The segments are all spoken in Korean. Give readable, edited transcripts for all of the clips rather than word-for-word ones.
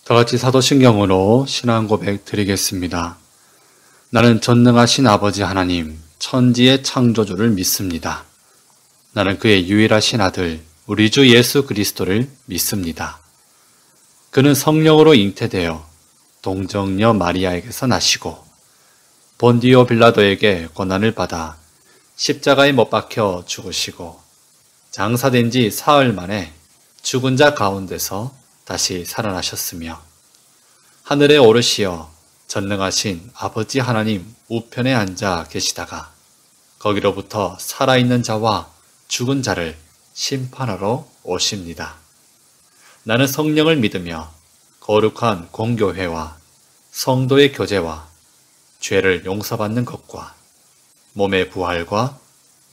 다같이 사도신경으로 신앙 고백 드리겠습니다. 나는 전능하신 아버지 하나님, 천지의 창조주를 믿습니다. 나는 그의 유일하신 아들, 우리 주 예수 그리스도를 믿습니다. 그는 성령으로 잉태되어 동정녀 마리아에게서 나시고 본디오 빌라도에게 고난을 받아 십자가에 못 박혀 죽으시고 장사된 지 사흘 만에 죽은 자 가운데서 다시 살아나셨으며 하늘에 오르시어 전능하신 아버지 하나님 우편에 앉아 계시다가 거기로부터 살아있는 자와 죽은 자를 심판하러 오십니다. 나는 성령을 믿으며 거룩한 공교회와 성도의 교제와 죄를 용서받는 것과 몸의 부활과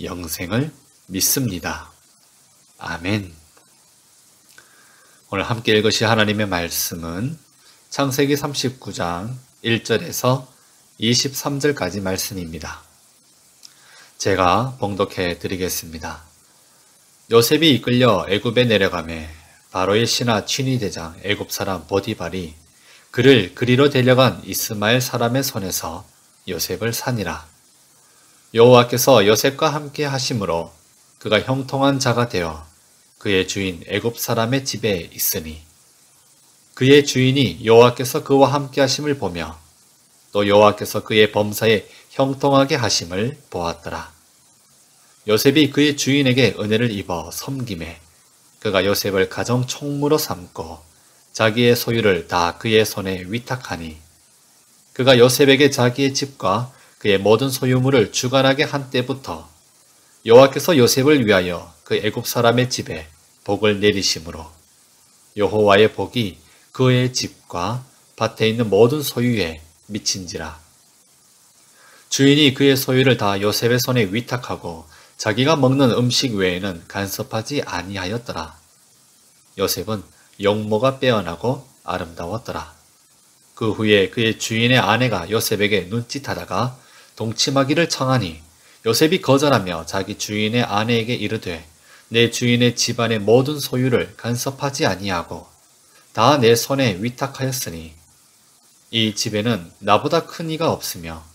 영생을 믿습니다. 아멘. 오늘 함께 읽으실 하나님의 말씀은 창세기 39장 1절에서 23절까지 말씀입니다. 제가 봉독해 드리겠습니다. 요셉이 이끌려 애굽에 내려가매 바로의 신하 친위대장 애굽 사람 보디발이 그를 그리로 데려간 이스마엘 사람의 손에서 요셉을 산이라. 여호와께서 요셉과 함께 하심으로 그가 형통한 자가 되어 그의 주인 애굽 사람의 집에 있으니 그의 주인이 여호와께서 그와 함께 하심을 보며 또 여호와께서 그의 범사에 형통하게 하심을 보았더라. 요셉이 그의 주인에게 은혜를 입어 섬김에 그가 요셉을 가정 총무로 삼고 자기의 소유를 다 그의 손에 위탁하니 그가 요셉에게 자기의 집과 그의 모든 소유물을 주관하게 한 때부터 여호와께서 요셉을 위하여 그 애굽 사람의 집에 복을 내리심으로 여호와의 복이 그의 집과 밭에 있는 모든 소유에 미친지라. 주인이 그의 소유를 다 요셉의 손에 위탁하고 자기가 먹는 음식 외에는 간섭하지 아니하였더라. 요셉은 용모가 빼어나고 아름다웠더라. 그 후에 그의 주인의 아내가 요셉에게 눈짓하다가 동침하기를 청하니 요셉이 거절하며 자기 주인의 아내에게 이르되 내 주인의 집안의 모든 소유를 간섭하지 아니하고 다 내 손에 위탁하였으니 이 집에는 나보다 큰 이가 없으며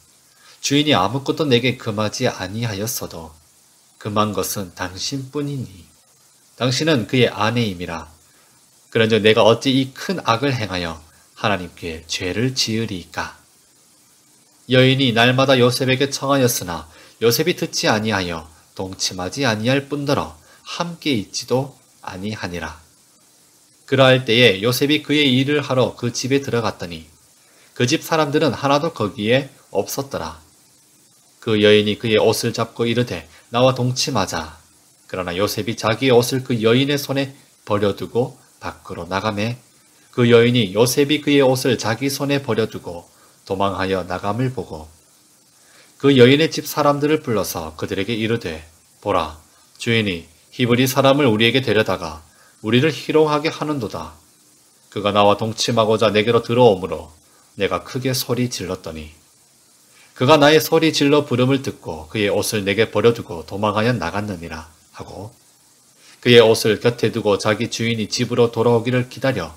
주인이 아무것도 내게 금하지 아니하였어도 금한 것은 당신뿐이니 당신은 그의 아내임이라. 그런즉 내가 어찌 이 큰 악을 행하여 하나님께 죄를 지으리이까. 여인이 날마다 요셉에게 청하였으나 요셉이 듣지 아니하여 동침하지 아니할 뿐더러 함께 있지도 아니하니라. 그러할 때에 요셉이 그의 일을 하러 그 집에 들어갔더니 그 집 사람들은 하나도 거기에 없었더라. 그 여인이 그의 옷을 잡고 이르되 나와 동침하자. 그러나 요셉이 자기의 옷을 그 여인의 손에 버려두고 밖으로 나가매 그 여인이 요셉이 그의 옷을 자기 손에 버려두고 도망하여 나감을 보고 그 여인의 집 사람들을 불러서 그들에게 이르되 보라, 주인이 히브리 사람을 우리에게 데려다가 우리를 희롱하게 하는도다. 그가 나와 동침하고자 내게로 들어오므로 내가 크게 소리 질렀더니 그가 나의 소리 질러 부름을 듣고 그의 옷을 내게 버려두고 도망하여 나갔느니라 하고 그의 옷을 곁에 두고 자기 주인이 집으로 돌아오기를 기다려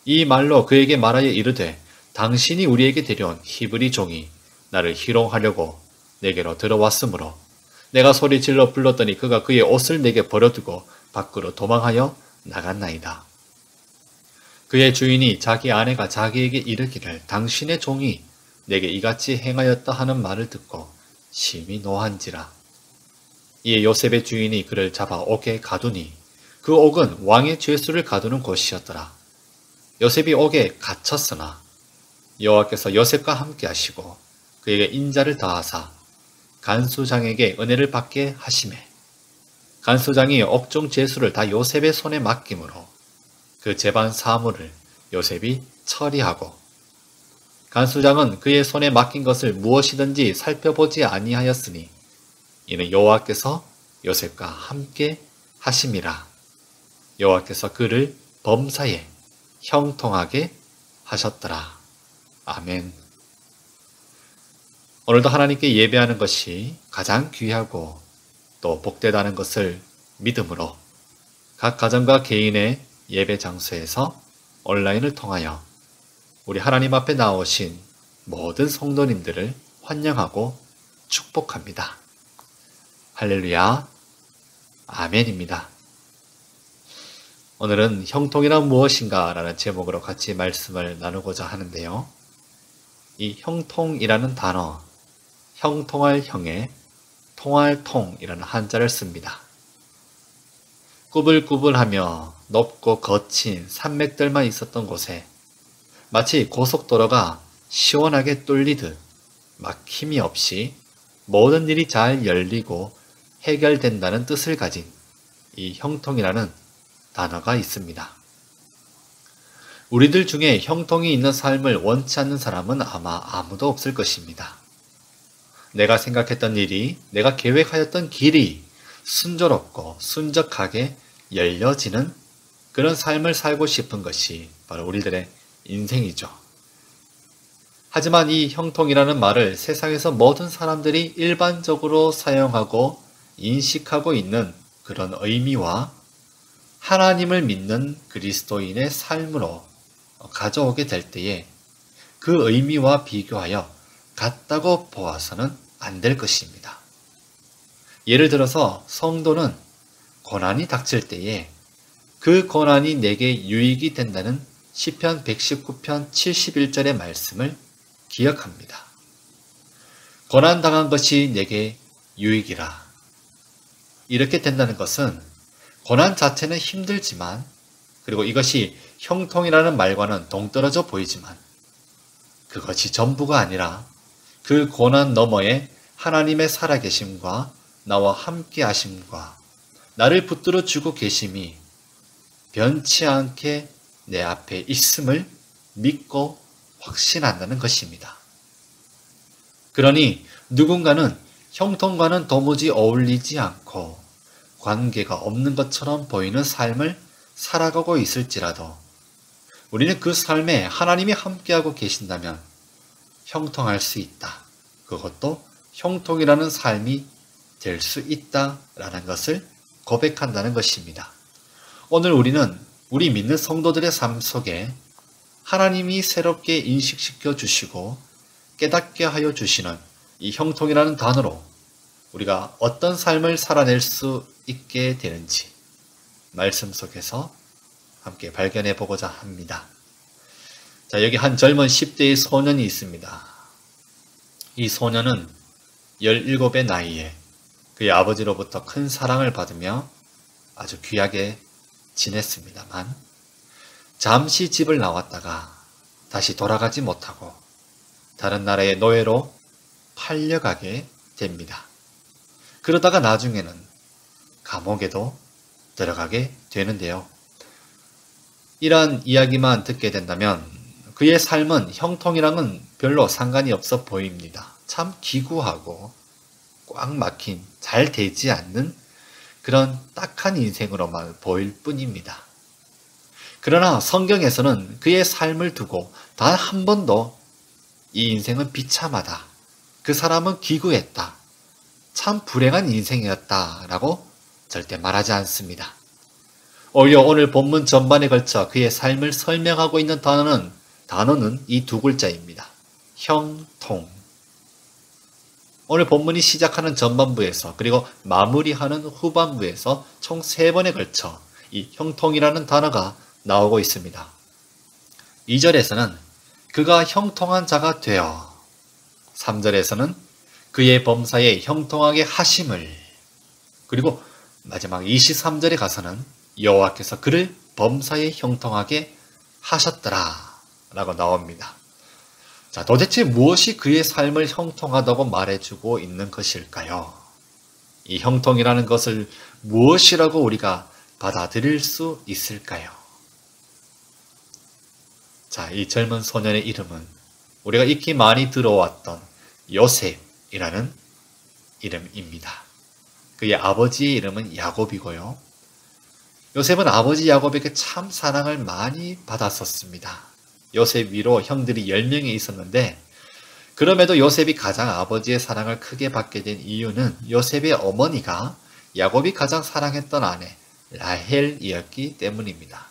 이 말로 그에게 말하여 이르되 당신이 우리에게 데려온 히브리 종이 나를 희롱하려고 내게로 들어왔으므로 내가 소리 질러 불렀더니 그가 그의 옷을 내게 버려두고 밖으로 도망하여 나갔나이다. 그의 주인이 자기 아내가 자기에게 이르기를 당신의 종이 내게 이같이 행하였다 하는 말을 듣고 심히 노한지라. 이에 요셉의 주인이 그를 잡아 옥에 가두니 그 옥은 왕의 죄수를 가두는 곳이었더라. 요셉이 옥에 갇혔으나 여호와께서 요셉과 함께 하시고 그에게 인자를 다하사 간수장에게 은혜를 받게 하시매 간수장이 옥중 죄수를 다 요셉의 손에 맡김으로 그 재반 사물을 요셉이 처리하고 간수장은 그의 손에 맡긴 것을 무엇이든지 살펴보지 아니하였으니 이는 여호와께서 요셉과 함께 하심이라. 여호와께서 그를 범사에 형통하게 하셨더라. 아멘. 오늘도 하나님께 예배하는 것이 가장 귀하고 또 복되다는 것을 믿음으로 각 가정과 개인의 예배 장소에서 온라인을 통하여 우리 하나님 앞에 나오신 모든 성도님들을 환영하고 축복합니다. 할렐루야, 아멘입니다. 오늘은 형통이란 무엇인가 라는 제목으로 같이 말씀을 나누고자 하는데요. 이 형통이라는 단어, 형통할 형에 통할 통이라는 한자를 씁니다. 꾸불꾸불하며 높고 거친 산맥들만 있었던 곳에 마치 고속도로가 시원하게 뚫리듯 막힘이 없이 모든 일이 잘 열리고 해결된다는 뜻을 가진 이 형통이라는 단어가 있습니다. 우리들 중에 형통이 있는 삶을 원치 않는 사람은 아마 아무도 없을 것입니다. 내가 생각했던 일이, 내가 계획하였던 길이 순조롭고 순적하게 열려지는 그런 삶을 살고 싶은 것이 바로 우리들의 인생이죠. 하지만 이 형통이라는 말을 세상에서 모든 사람들이 일반적으로 사용하고 인식하고 있는 그런 의미와 하나님을 믿는 그리스도인의 삶으로 가져오게 될 때에 그 의미와 비교하여 같다고 보아서는 안 될 것입니다. 예를 들어서 성도는 고난이 닥칠 때에 그 고난이 내게 유익이 된다는 시편 119편 71절의 말씀을 기억합니다. 고난당한 것이 내게 유익이라. 이렇게 된다는 것은 고난 자체는 힘들지만, 그리고 이것이 형통이라는 말과는 동떨어져 보이지만 그것이 전부가 아니라 그 고난 너머에 하나님의 살아계심과 나와 함께 하심과 나를 붙들어 주고 계심이 변치 않게 내 앞에 있음을 믿고 확신한다는 것입니다. 그러니 누군가는 형통과는 도무지 어울리지 않고 관계가 없는 것처럼 보이는 삶을 살아가고 있을지라도 우리는 그 삶에 하나님이 함께하고 계신다면 형통할 수 있다. 그것도 형통이라는 삶이 될 수 있다라는 것을 고백한다는 것입니다. 오늘 우리는 우리 믿는 성도들의 삶 속에 하나님이 새롭게 인식시켜 주시고 깨닫게 하여 주시는 이 형통이라는 단어로 우리가 어떤 삶을 살아낼 수 있게 되는지 말씀 속에서 함께 발견해 보고자 합니다. 자, 여기 한 젊은 10대의 소년이 있습니다. 이 소년은 17의 나이에 그의 아버지로부터 큰 사랑을 받으며 아주 귀하게 지냈습니다만 잠시 집을 나왔다가 다시 돌아가지 못하고 다른 나라의 노예로 팔려가게 됩니다. 그러다가 나중에는 감옥에도 들어가게 되는데요. 이러한 이야기만 듣게 된다면 그의 삶은 형통이랑은 별로 상관이 없어 보입니다. 참 기구하고 꽉 막힌, 잘 되지 않는 그런 딱한 인생으로만 보일 뿐입니다. 그러나 성경에서는 그의 삶을 두고 단 한 번도 이 인생은 비참하다, 그 사람은 기구했다, 참 불행한 인생이었다라고 절대 말하지 않습니다. 오히려 오늘 본문 전반에 걸쳐 그의 삶을 설명하고 있는 단어는 이 두 글자입니다. 형통. 오늘 본문이 시작하는 전반부에서 그리고 마무리하는 후반부에서 총 3번에 걸쳐 이 형통이라는 단어가 나오고 있습니다. 2절에서는 그가 형통한 자가 되어, 3절에서는 그의 범사에 형통하게 하심을, 그리고 마지막 23절에 가서는 여호와께서 그를 범사에 형통하게 하셨더라 라고 나옵니다. 자, 도대체 무엇이 그의 삶을 형통하다고 말해주고 있는 것일까요? 이 형통이라는 것을 무엇이라고 우리가 받아들일 수 있을까요? 자, 이 젊은 소년의 이름은 우리가 익히 많이 들어왔던 요셉이라는 이름입니다. 그의 아버지의 이름은 야곱이고요. 요셉은 아버지 야곱에게 참 사랑을 많이 받았었습니다. 요셉 위로 형들이 10명이 있었는데 그럼에도 요셉이 가장 아버지의 사랑을 크게 받게 된 이유는 요셉의 어머니가 야곱이 가장 사랑했던 아내 라헬이었기 때문입니다.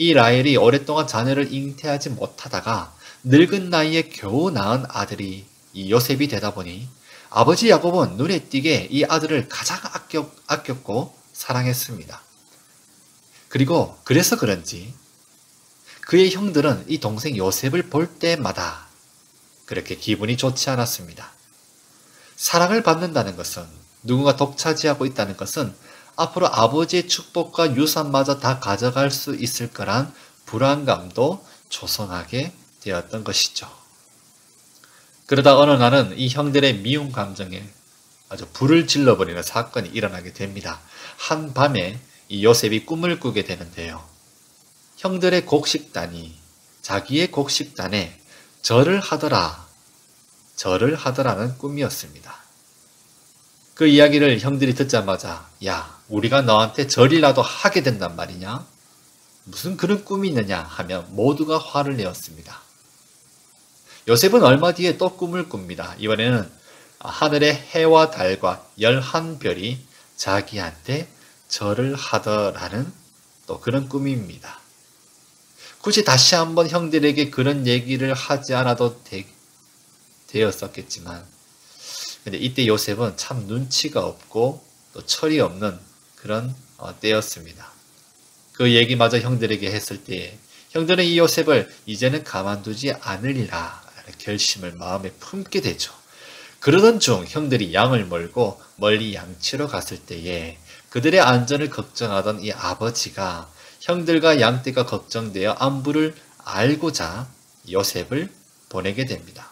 이 라헬이 오랫동안 자녀를 잉태하지 못하다가 늙은 나이에 겨우 낳은 아들이 이 요셉이 되다 보니 아버지 야곱은 눈에 띄게 이 아들을 가장 아꼈고 사랑했습니다. 그리고 그래서 그런지 그의 형들은 이 동생 요셉을 볼 때마다 그렇게 기분이 좋지 않았습니다. 사랑을 받는다는 것은, 누군가 독차지하고 있다는 것은 앞으로 아버지의 축복과 유산마저 다 가져갈 수 있을 거란 불안감도 조성하게 되었던 것이죠. 그러다 어느 날은 이 형들의 미움 감정에 아주 불을 질러버리는 사건이 일어나게 됩니다. 한밤에 이 요셉이 꿈을 꾸게 되는데요. 형들의 곡식단이 자기의 곡식단에 절을 하더라는 꿈이었습니다. 그 이야기를 형들이 듣자마자 야, 우리가 너한테 절이라도 하게 된단 말이냐? 무슨 그런 꿈이 있느냐 하며 모두가 화를 내었습니다. 요셉은 얼마 뒤에 또 꿈을 꿉니다. 이번에는 하늘의 해와 달과 11별이 자기한테 절을 하더라는 또 그런 꿈입니다. 굳이 다시 한번 형들에게 그런 얘기를 하지 않아도 되었었겠지만, 근데 이때 요셉은 참 눈치가 없고 또 철이 없는 그런 때였습니다. 그 얘기마저 형들에게 했을 때에 형들은 이 요셉을 이제는 가만두지 않으리라 라는 결심을 마음에 품게 되죠. 그러던 중 형들이 양을 몰고 멀리 양치러 갔을 때에 그들의 안전을 걱정하던 이 아버지가 형들과 양떼가 걱정되어 안부를 알고자 요셉을 보내게 됩니다.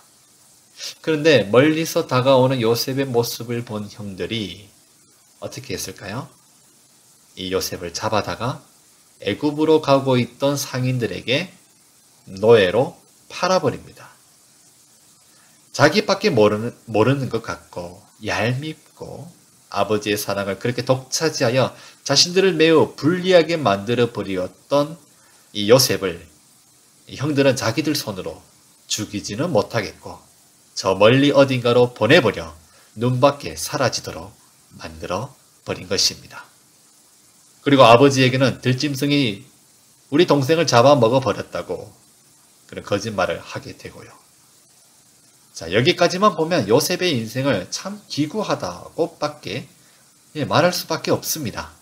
그런데 멀리서 다가오는 요셉의 모습을 본 형들이 어떻게 했을까요? 이 요셉을 잡아다가 애굽으로 가고 있던 상인들에게 노예로 팔아버립니다. 자기밖에 모르는 것 같고 얄밉고 아버지의 사랑을 그렇게 독차지하여 자신들을 매우 불리하게 만들어 버리었던 이 요셉을 형들은 자기들 손으로 죽이지는 못하겠고 저 멀리 어딘가로 보내버려 눈밖에 사라지도록 만들어 버린 것입니다. 그리고 아버지에게는 들짐승이 우리 동생을 잡아먹어 버렸다고 그런 거짓말을 하게 되고요. 자, 여기까지만 보면 요셉의 인생을 참 기구하다고 밖에 말할 수밖에 없습니다.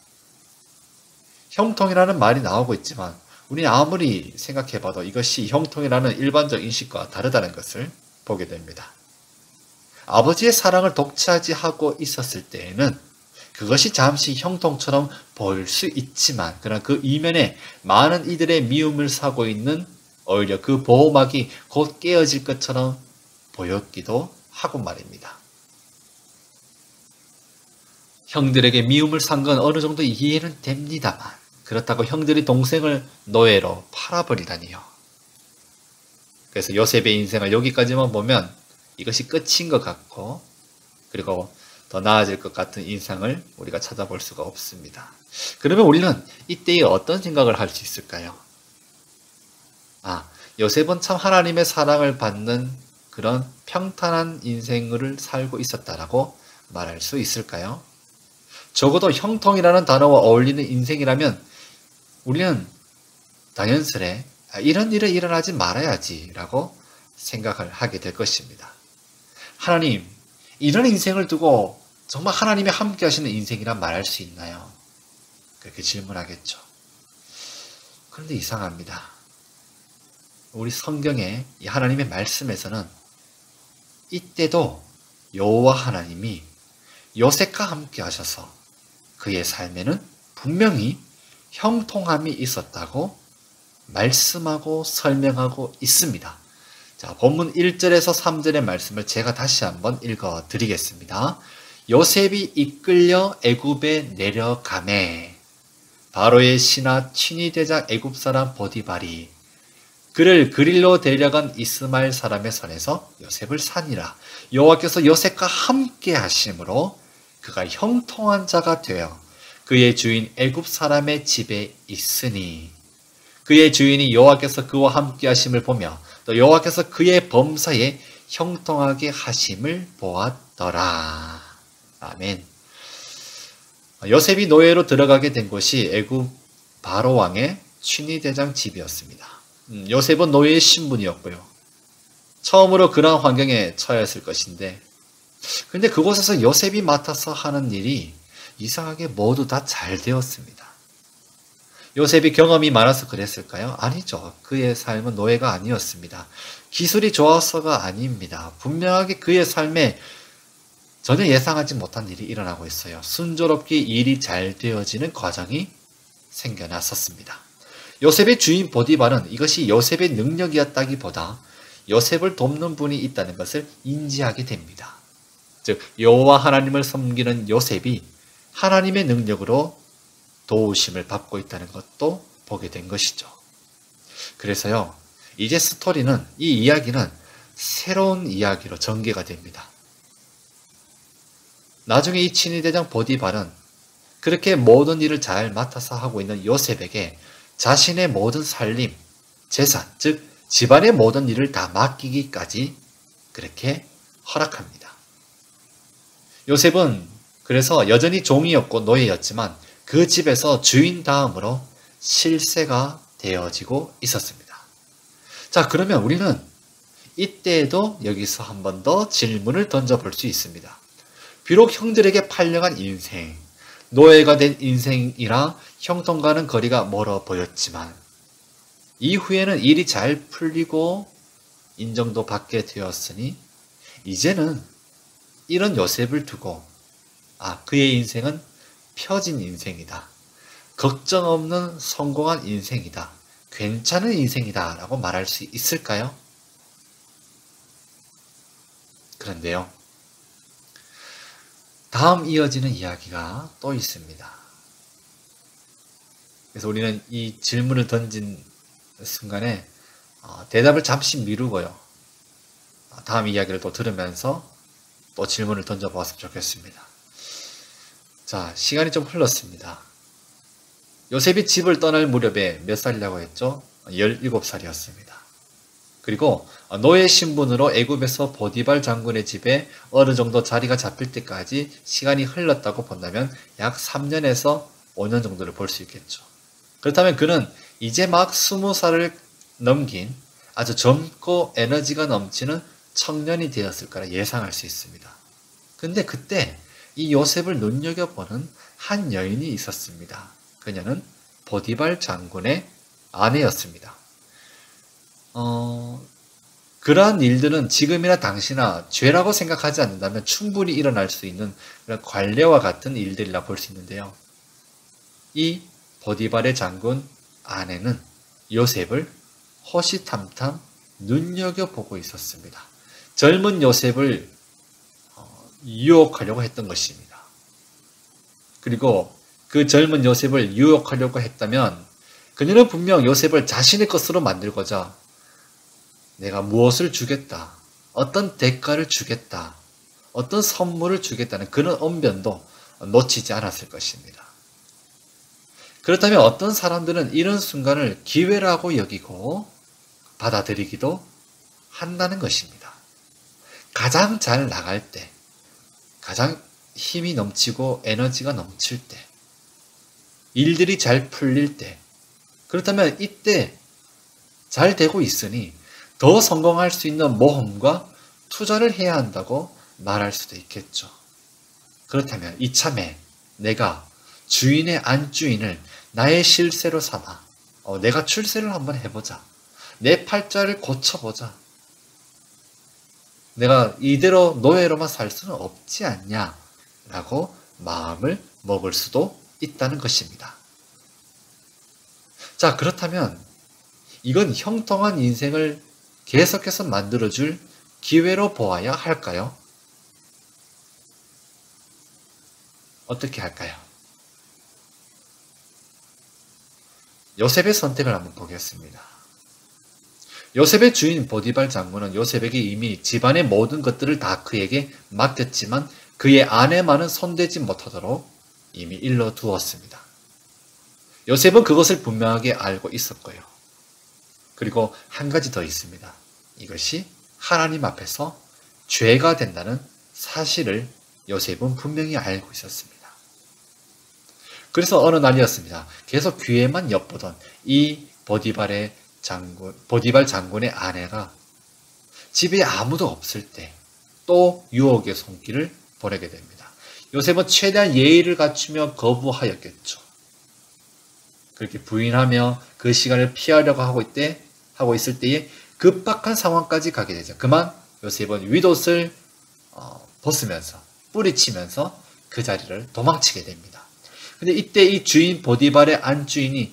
형통이라는 말이 나오고 있지만 우리는 아무리 생각해봐도 이것이 형통이라는 일반적 인식과 다르다는 것을 보게 됩니다. 아버지의 사랑을 독차지하고 있었을 때에는 그것이 잠시 형통처럼 보일 수 있지만 그러나 그 이면에 많은 이들의 미움을 사고 있는 오히려 그 보호막이 곧 깨어질 것처럼 보였기도 하고 말입니다. 형들에게 미움을 산 건 어느 정도 이해는 됩니다만 그렇다고 형들이 동생을 노예로 팔아버리다니요. 그래서 요셉의 인생을 여기까지만 보면 이것이 끝인 것 같고 그리고 더 나아질 것 같은 인상을 우리가 찾아볼 수가 없습니다. 그러면 우리는 이때에 어떤 생각을 할 수 있을까요? 요셉은 참 하나님의 사랑을 받는 그런 평탄한 인생을 살고 있었다라고 말할 수 있을까요? 적어도 형통이라는 단어와 어울리는 인생이라면 우리는 당연스레 이런 일이 일어나지 말아야지 라고 생각을 하게 될 것입니다. 하나님, 이런 인생을 두고 정말 하나님이 함께 하시는 인생이란 말할 수 있나요? 그렇게 질문하겠죠. 그런데 이상합니다. 우리 성경의 이 하나님의 말씀에서는 이때도 여호와 하나님이 요셉과 함께 하셔서 그의 삶에는 분명히 형통함이 있었다고 말씀하고 설명하고 있습니다. 자, 본문 1절에서 3절의 말씀을 제가 다시 한번 읽어 드리겠습니다. 요셉이 이끌려 애굽에 내려가매 바로의 신하 친위 대장 애굽 사람 보디발이 그를 그릴로 데려간 이스마엘 사람의 손에서 요셉을 산이라. 여호와께서 요셉과 함께 하심으로 그가 형통한 자가 되어 그의 주인 애굽 사람의 집에 있으니 그의 주인이 여호와께서 그와 함께 하심을 보며 또 여호와께서 그의 범사에 형통하게 하심을 보았더라. 아멘. 요셉이 노예로 들어가게 된 곳이 애굽 바로 왕의 친위대장 집이었습니다. 요셉은 노예의 신분이었고요. 처음으로 그러한 환경에 처했을 것인데, 근데 그곳에서 요셉이 맡아서 하는 일이 이상하게 모두 다 잘 되었습니다. 요셉이 경험이 많아서 그랬을까요? 아니죠. 그의 삶은 노예가 아니었습니다. 기술이 좋아서가 아닙니다. 분명하게 그의 삶에 전혀 예상하지 못한 일이 일어나고 있어요. 순조롭게 일이 잘 되어지는 과정이 생겨났었습니다. 요셉의 주인 보디발은 이것이 요셉의 능력이었다기보다 요셉을 돕는 분이 있다는 것을 인지하게 됩니다. 즉 여호와 하나님을 섬기는 요셉이 하나님의 능력으로 도우심을 받고 있다는 것도 보게 된 것이죠. 그래서요, 이제 스토리는, 이 이야기는 새로운 이야기로 전개가 됩니다. 나중에 이 친위대장 보디발은 그렇게 모든 일을 잘 맡아서 하고 있는 요셉에게 자신의 모든 살림, 재산, 즉 집안의 모든 일을 다 맡기기까지 그렇게 허락합니다. 요셉은 그래서 여전히 종이었고 노예였지만 그 집에서 주인 다음으로 실세가 되어지고 있었습니다. 자, 그러면 우리는 이때에도 여기서 한 번 더 질문을 던져볼 수 있습니다. 비록 형들에게 팔려간 인생, 노예가 된 인생이라 형통과는 거리가 멀어 보였지만 이후에는 일이 잘 풀리고 인정도 받게 되었으니 이제는 이런 요셉을 두고 그의 인생은 펴진 인생이다. 걱정 없는 성공한 인생이다. 괜찮은 인생이다 라고 말할 수 있을까요? 그런데요, 다음 이어지는 이야기가 또 있습니다. 그래서 우리는 이 질문을 던진 순간에 대답을 잠시 미루고요, 다음 이야기를 또 들으면서 또 질문을 던져보았으면 좋겠습니다. 자, 시간이 좀 흘렀습니다. 요셉이 집을 떠날 무렵에 몇 살이라고 했죠? 17살이었습니다. 그리고 노예 신분으로 애굽에서 보디발 장군의 집에 어느 정도 자리가 잡힐 때까지 시간이 흘렀다고 본다면 약 3년에서 5년 정도를 볼 수 있겠죠. 그렇다면 그는 이제 막 20살을 넘긴 아주 젊고 에너지가 넘치는 청년이 되었을 거라 예상할 수 있습니다. 근데 그때 이 요셉을 눈여겨보는 한 여인이 있었습니다. 그녀는 보디발 장군의 아내였습니다. 그러한 일들은 지금이나 당시나 죄라고 생각하지 않는다면 충분히 일어날 수 있는 그런 관례와 같은 일들이라 볼 수 있는데요. 이 보디발의 장군 아내는 요셉을 호시탐탐 눈여겨보고 있었습니다. 젊은 요셉을 유혹하려고 했던 것입니다. 그리고 그 젊은 요셉을 유혹하려고 했다면 그녀는 분명 요셉을 자신의 것으로 만들고자 내가 무엇을 주겠다, 어떤 대가를 주겠다, 어떤 선물을 주겠다는 그런 언변도 놓치지 않았을 것입니다. 그렇다면 어떤 사람들은 이런 순간을 기회라고 여기고 받아들이기도 한다는 것입니다. 가장 잘 나갈 때, 가장 힘이 넘치고 에너지가 넘칠 때, 일들이 잘 풀릴 때, 그렇다면 이때 잘 되고 있으니 더 성공할 수 있는 모험과 투자를 해야 한다고 말할 수도 있겠죠. 그렇다면 이참에 내가 주인의 안주인을 나의 실세로 삼아 내가 출세를 한번 해보자. 내 팔자를 고쳐보자. 내가 이대로 노예로만 살 수는 없지 않냐라고 마음을 먹을 수도 있다는 것입니다. 자, 그렇다면 이건 형통한 인생을 계속해서 만들어줄 기회로 보아야 할까요? 어떻게 할까요? 요셉의 선택을 한번 보겠습니다. 요셉의 주인 보디발 장군은 요셉에게 이미 집안의 모든 것들을 다 그에게 맡겼지만 그의 아내만은 손대지 못하도록 이미 일러두었습니다. 요셉은 그것을 분명하게 알고 있었고요. 그리고 한 가지 더 있습니다. 이것이 하나님 앞에서 죄가 된다는 사실을 요셉은 분명히 알고 있었습니다. 그래서 어느 날이었습니다. 계속 귀에만 엿보던 이 보디발 장군의 아내가 집에 아무도 없을 때 또 유혹의 손길을 보내게 됩니다. 요셉은 최대한 예의를 갖추며 거부하였겠죠. 그렇게 부인하며 그 시간을 피하려고 하고 있을 때에 급박한 상황까지 가게 되죠. 그만 요셉은 윗옷을 벗으면서 뿌리치면서 그 자리를 도망치게 됩니다. 근데 이때 이 주인 보디발의 안주인이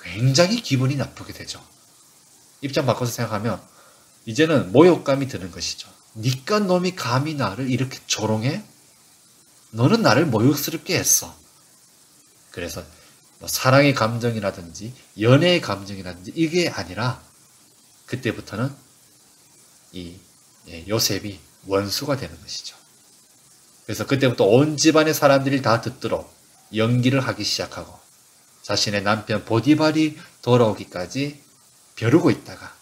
굉장히 기분이 나쁘게 되죠. 입장 바꿔서 생각하면 이제는 모욕감이 드는 것이죠. 니깟 놈이 감히 나를 이렇게 조롱해? 너는 나를 모욕스럽게 했어. 그래서 사랑의 감정이라든지 연애의 감정이라든지 이게 아니라 그때부터는 이 요셉이 원수가 되는 것이죠. 그래서 그때부터 온 집안의 사람들이 다 듣도록 연기를 하기 시작하고 자신의 남편 보디발이 돌아오기까지 벼르고 있다가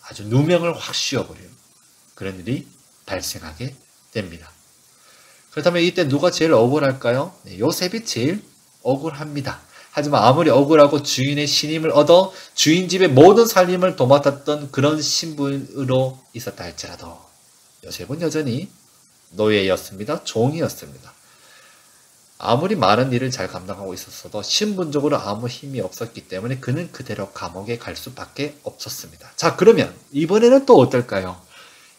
아주 누명을 확 씌워버리는 그런 일이 발생하게 됩니다. 그렇다면 이때 누가 제일 억울할까요? 요셉이 제일 억울합니다. 하지만 아무리 억울하고 주인의 신임을 얻어 주인 집의 모든 살림을 도맡았던 그런 신분으로 있었다 할지라도 요셉은 여전히 노예였습니다. 종이었습니다. 아무리 많은 일을 잘 감당하고 있었어도 신분적으로 아무 힘이 없었기 때문에 그는 그대로 감옥에 갈 수밖에 없었습니다. 자, 그러면 이번에는 또 어떨까요?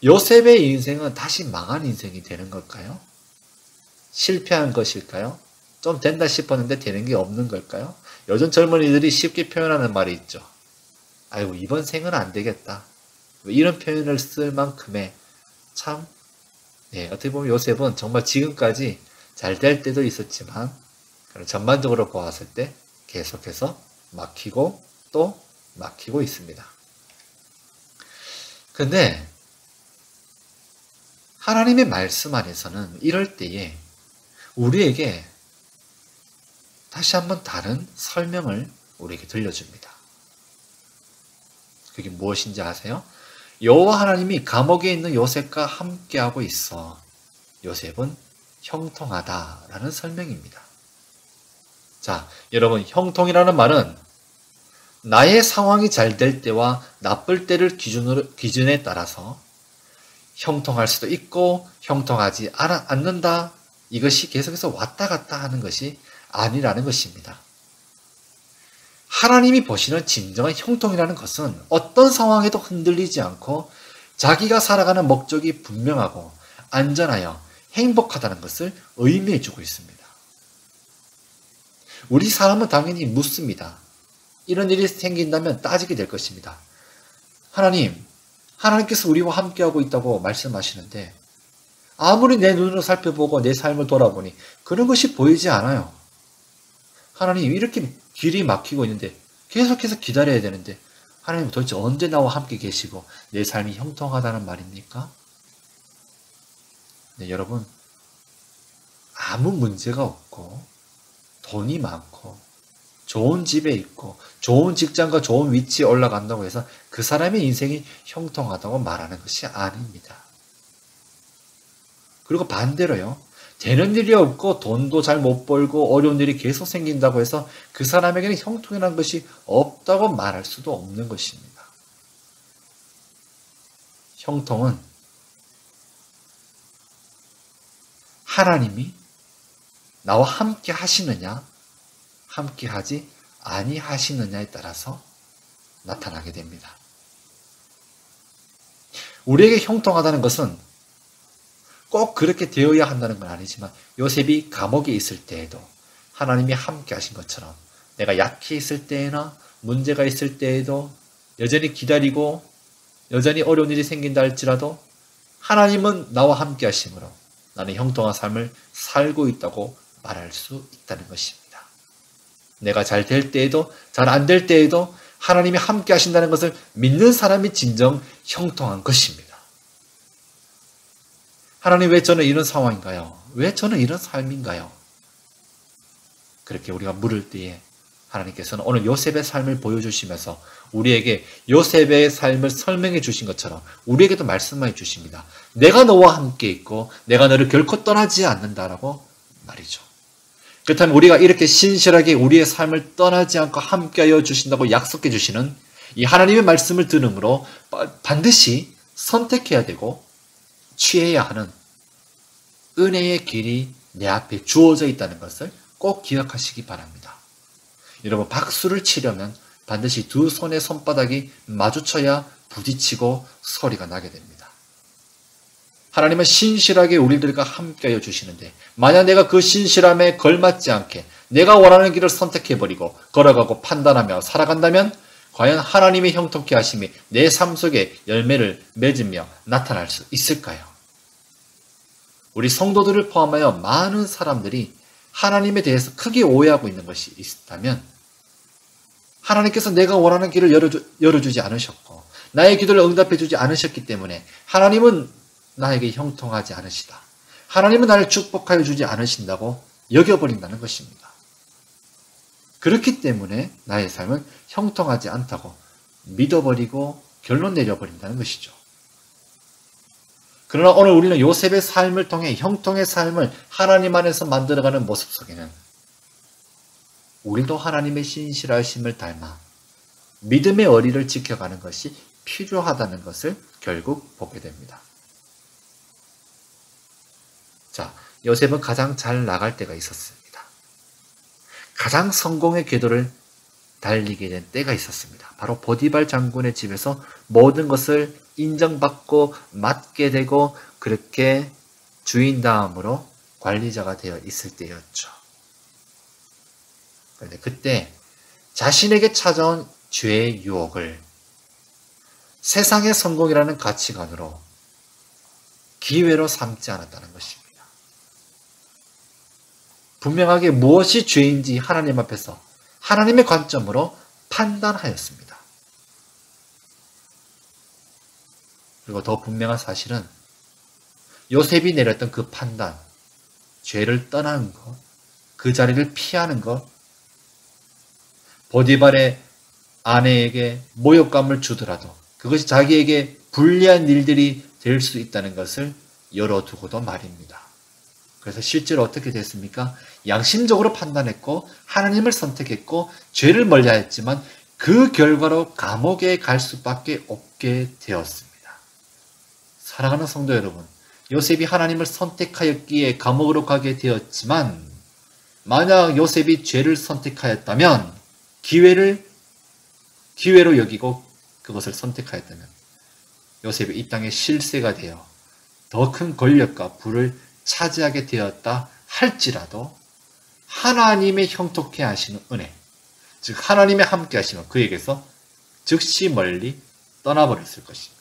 요셉의 인생은 다시 망한 인생이 되는 걸까요? 실패한 것일까요? 좀 된다 싶었는데 되는 게 없는 걸까요? 요즘 젊은이들이 쉽게 표현하는 말이 있죠. 아이고, 이번 생은 안 되겠다. 이런 표현을 쓸 만큼의 참, 어떻게 보면 요셉은 정말 지금까지 잘 될 때도 있었지만 전반적으로 보았을 때 계속해서 막히고 또 막히고 있습니다. 근데 하나님의 말씀 안에서는 이럴 때에 우리에게 다시 한번 다른 설명을 우리에게 들려줍니다. 그게 무엇인지 아세요? 여호와 하나님이 감옥에 있는 요셉과 함께하고 있어 요셉은 형통하다라는 설명입니다. 자, 여러분, 형통이라는 말은 나의 상황이 잘 될 때와 나쁠 때를 기준에 따라서 형통할 수도 있고 형통하지 않는다. 이것이 계속해서 왔다 갔다 하는 것이 아니라는 것입니다. 하나님이 보시는 진정한 형통이라는 것은 어떤 상황에도 흔들리지 않고 자기가 살아가는 목적이 분명하고 안전하여 행복하다는 것을 의미해 주고 있습니다. 우리 사람은 당연히 묻습니다. 이런 일이 생긴다면 따지게 될 것입니다. 하나님께서 우리와 함께하고 있다고 말씀하시는데 아무리 내 눈으로 살펴보고 내 삶을 돌아보니 그런 것이 보이지 않아요. 하나님, 이렇게 길이 막히고 있는데 계속해서 기다려야 되는데 하나님 도대체 언제 나와 함께 계시고 내 삶이 형통하다는 말입니까? 네, 여러분, 아무 문제가 없고 돈이 많고 좋은 집에 있고 좋은 직장과 좋은 위치에 올라간다고 해서 그 사람의 인생이 형통하다고 말하는 것이 아닙니다. 그리고 반대로요. 되는 일이 없고 돈도 잘 못 벌고 어려운 일이 계속 생긴다고 해서 그 사람에게는 형통이라는 것이 없다고 말할 수도 없는 것입니다. 형통은 하나님이 나와 함께 하시느냐, 함께 하지 아니하시느냐에 따라서 나타나게 됩니다. 우리에게 형통하다는 것은 꼭 그렇게 되어야 한다는 건 아니지만 요셉이 감옥에 있을 때에도 하나님이 함께 하신 것처럼 내가 약해 있을 때나 문제가 있을 때에도 여전히 기다리고 여전히 어려운 일이 생긴다 할지라도 하나님은 나와 함께 하심으로 나는 형통한 삶을 살고 있다고 말할 수 있다는 것입니다. 내가 잘 될 때에도 잘 안 될 때에도 하나님이 함께 하신다는 것을 믿는 사람이 진정 형통한 것입니다. 하나님, 왜 저는 이런 상황인가요? 왜 저는 이런 삶인가요? 그렇게 우리가 물을 때에 하나님께서는 오늘 요셉의 삶을 보여주시면서 우리에게 요셉의 삶을 설명해 주신 것처럼 우리에게도 말씀해 주십니다. 내가 너와 함께 있고 내가 너를 결코 떠나지 않는다라고 말이죠. 그렇다면 우리가 이렇게 신실하게 우리의 삶을 떠나지 않고 함께하여 주신다고 약속해 주시는 이 하나님의 말씀을 들음으로 반드시 선택해야 되고 취해야 하는 은혜의 길이 내 앞에 주어져 있다는 것을 꼭 기억하시기 바랍니다. 여러분, 박수를 치려면 반드시 두 손의 손바닥이 마주쳐야 부딪히고 소리가 나게 됩니다. 하나님은 신실하게 우리들과 함께하여 주시는데 만약 내가 그 신실함에 걸맞지 않게 내가 원하는 길을 선택해버리고 걸어가고 판단하며 살아간다면 과연 하나님의 형통케 하심이 내 삶 속에 열매를 맺으며 나타날 수 있을까요? 우리 성도들을 포함하여 많은 사람들이 하나님에 대해서 크게 오해하고 있는 것이 있다면 하나님께서 내가 원하는 길을 열어주지 않으셨고 나의 기도를 응답해주지 않으셨기 때문에 하나님은 나에게 형통하지 않으시다. 하나님은 나를 축복하여 주지 않으신다고 여겨버린다는 것입니다. 그렇기 때문에 나의 삶은 형통하지 않다고 믿어버리고 결론 내려버린다는 것이죠. 그러나 오늘 우리는 요셉의 삶을 통해 형통의 삶을 하나님 안에서 만들어가는 모습 속에는 우리도 하나님의 신실하심을 닮아 믿음의 어리를 지켜가는 것이 필요하다는 것을 결국 보게 됩니다. 자, 요셉은 가장 잘 나갈 때가 있었습니다. 가장 성공의 궤도를 달리게 된 때가 있었습니다. 바로 보디발 장군의 집에서 모든 것을 인정받고 맡게 되고 그렇게 주인다음으로 관리자가 되어 있을 때였죠. 그런데 그때 자신에게 찾아온 죄의 유혹을 세상의 성공이라는 가치관으로 기회로 삼지 않았다는 것입니다. 분명하게 무엇이 죄인지 하나님 앞에서 하나님의 관점으로 판단하였습니다. 그리고 더 분명한 사실은 요셉이 내렸던 그 판단, 죄를 떠나는 것, 그 자리를 피하는 것, 보디발의 아내에게 모욕감을 주더라도 그것이 자기에게 불리한 일들이 될 수 있다는 것을 열어두고도 말입니다. 그래서 실제로 어떻게 됐습니까? 양심적으로 판단했고 하나님을 선택했고 죄를 멀리하였지만 그 결과로 감옥에 갈 수밖에 없게 되었습니다. 사랑하는 성도 여러분, 요셉이 하나님을 선택하였기에 감옥으로 가게 되었지만 만약 요셉이 죄를 선택하였다면 기회로 여기고 그것을 선택하였다면 요셉이 이 땅의 실세가 되어 더 큰 권력과 부를 차지하게 되었다 할지라도 하나님의 형통케 하시는 은혜, 즉 하나님의 함께 하시면 그에게서 즉시 멀리 떠나버렸을 것입니다.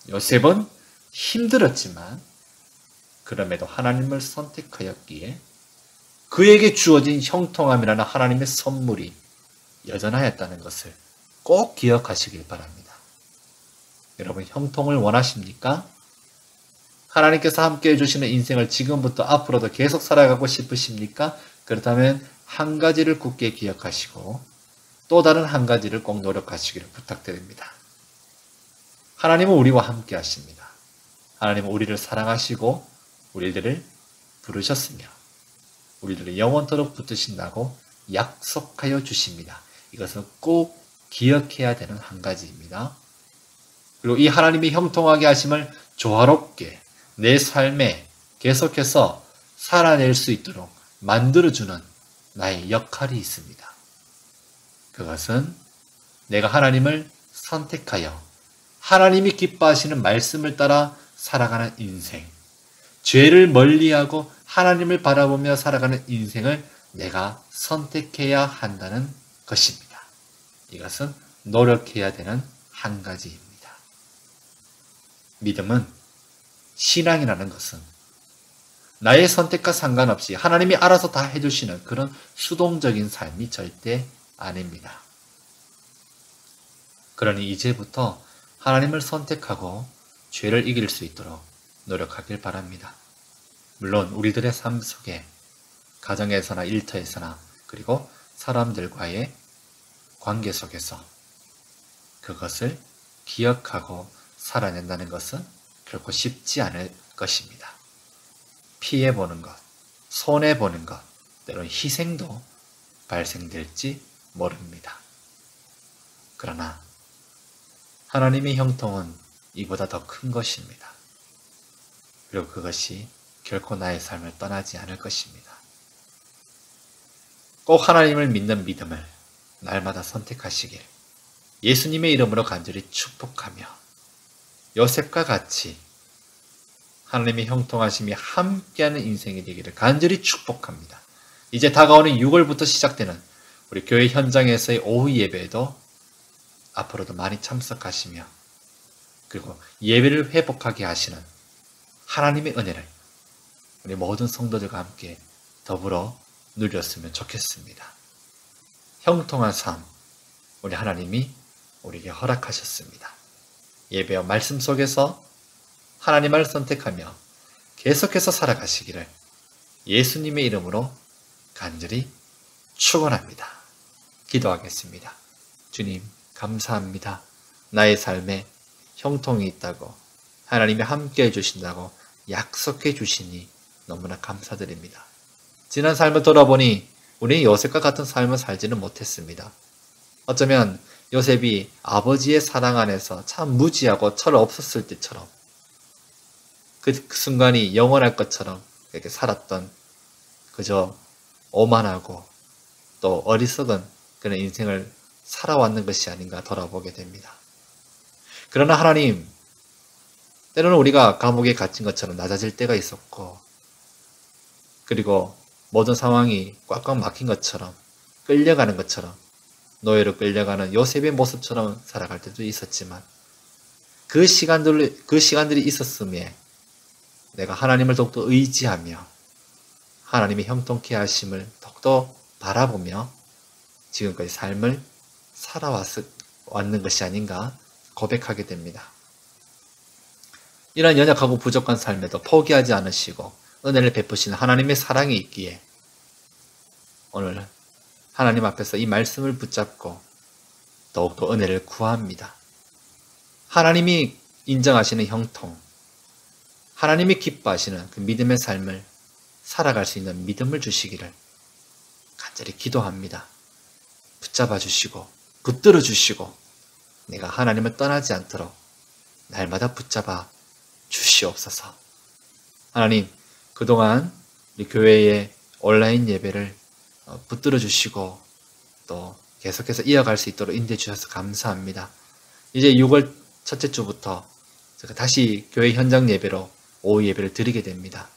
요셉은 힘들었지만 그럼에도 하나님을 선택하였기에 그에게 주어진 형통함이라는 하나님의 선물이 여전하였다는 것을 꼭 기억하시길 바랍니다. 여러분, 형통을 원하십니까? 하나님께서 함께해 주시는 인생을 지금부터 앞으로도 계속 살아가고 싶으십니까? 그렇다면 한 가지를 굳게 기억하시고 또 다른 한 가지를 꼭 노력하시기를 부탁드립니다. 하나님은 우리와 함께 하십니다. 하나님은 우리를 사랑하시고 우리들을 부르셨으며 우리들을 영원토록 붙드신다고 약속하여 주십니다. 이것은 꼭 기억해야 되는 한 가지입니다. 그리고 이 하나님이 형통하게 하심을 조화롭게 내 삶에 계속해서 살아낼 수 있도록 만들어주는 나의 역할이 있습니다. 그것은 내가 하나님을 선택하여 하나님이 기뻐하시는 말씀을 따라 살아가는 인생, 죄를 멀리하고 하나님을 바라보며 살아가는 인생을 내가 선택해야 한다는 것입니다. 이것은 노력해야 되는 한 가지입니다. 믿음은, 신앙이라는 것은 나의 선택과 상관없이 하나님이 알아서 다 해주시는 그런 수동적인 삶이 절대 아닙니다. 그러니 이제부터 하나님을 선택하고 죄를 이길 수 있도록 노력하길 바랍니다. 물론 우리들의 삶 속에 가정에서나 일터에서나 그리고 사람들과의 관계 속에서 그것을 기억하고 살아낸다는 것은 결코 쉽지 않을 것입니다. 피해보는 것, 손해보는 것, 때로는 희생도 발생될지 모릅니다. 그러나 하나님의 형통은 이보다 더 큰 것입니다. 그리고 그것이 결코 나의 삶을 떠나지 않을 것입니다. 꼭 하나님을 믿는 믿음을 날마다 선택하시길 예수님의 이름으로 간절히 축복하며 요셉과 같이 하나님의 형통하심이 함께하는 인생이 되기를 간절히 축복합니다. 이제 다가오는 6월부터 시작되는 우리 교회 현장에서의 오후 예배에도 앞으로도 많이 참석하시며 그리고 예배를 회복하게 하시는 하나님의 은혜를 우리 모든 성도들과 함께 더불어 누렸으면 좋겠습니다. 형통한 삶, 우리 하나님이 우리에게 허락하셨습니다. 예배와 말씀 속에서 하나님을 선택하며 계속해서 살아가시기를 예수님의 이름으로 간절히 축원합니다. 기도하겠습니다. 주님, 감사합니다. 나의 삶에 형통이 있다고 하나님이 함께 해주신다고 약속해 주시니 너무나 감사드립니다. 지난 삶을 돌아보니 우리는 요셉과 같은 삶을 살지는 못했습니다. 어쩌면 요셉이 아버지의 사랑 안에서 참 무지하고 철 없었을 때처럼 그 순간이 영원할 것처럼 이렇게 살았던 그저 오만하고 또 어리석은 그런 인생을 살아왔는 것이 아닌가 돌아보게 됩니다. 그러나 하나님, 때로는 우리가 감옥에 갇힌 것처럼 낮아질 때가 있었고 그리고 모든 상황이 꽉꽉 막힌 것처럼 끌려가는 것처럼 노예로 끌려가는 요셉의 모습처럼 살아갈 때도 있었지만 그 시간들이 있었음에 내가 하나님을 더욱더 의지하며 하나님의 형통케 하심을 더욱더 바라보며 지금까지 삶을 살아왔는 것이 아닌가 고백하게 됩니다. 이런 연약하고 부족한 삶에도 포기하지 않으시고 은혜를 베푸시는 하나님의 사랑이 있기에 오늘 하나님 앞에서 이 말씀을 붙잡고 더욱더 은혜를 구합니다. 하나님이 인정하시는 형통, 하나님이 기뻐하시는 그 믿음의 삶을 살아갈 수 있는 믿음을 주시기를 간절히 기도합니다. 붙잡아 주시고 붙들어 주시고 내가 하나님을 떠나지 않도록 날마다 붙잡아 주시옵소서. 하나님, 그동안 우리 교회의 온라인 예배를 붙들어 주시고 또 계속해서 이어갈 수 있도록 인도해 주셔서 감사합니다. 이제 6월 첫째 주부터 제가 다시 교회 현장 예배로 오후 예배를 드리게 됩니다.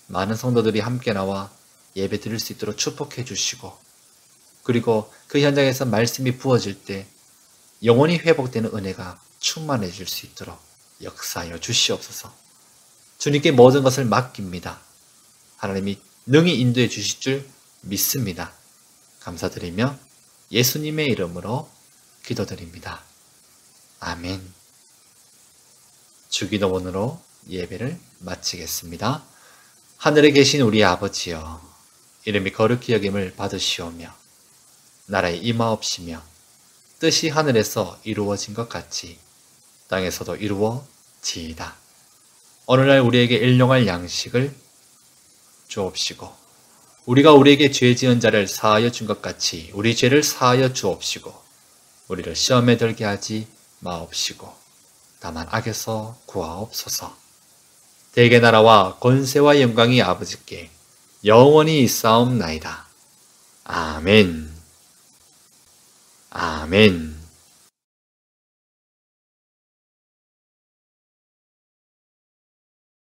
많은 성도들이 함께 나와 예배 드릴 수 있도록 축복해 주시고 그리고 그 현장에서 말씀이 부어질 때 영원히 회복되는 은혜가 충만해질 수 있도록 역사하여 주시옵소서. 주님께 모든 것을 맡깁니다. 하나님이 능히 인도해 주실 줄 믿습니다. 감사드리며 예수님의 이름으로 기도드립니다. 아멘. 주기도문으로 예배를 마치겠습니다. 하늘에 계신 우리 아버지여, 이름이 거룩히 여김을 받으시오며 나라에 임하옵시며 뜻이 하늘에서 이루어진 것 같이 땅에서도 이루어지이다. 오늘날 우리에게 일용할 양식을 주옵시고 우리가 우리에게 죄 지은 자를 사하여 준 것 같이 우리 죄를 사하여 주옵시고 우리를 시험에 들게 하지 마옵시고 다만 악에서 구하옵소서. 대개 나라와 권세와 영광이 아버지께 영원히 있사옵나이다. 아멘. 아멘.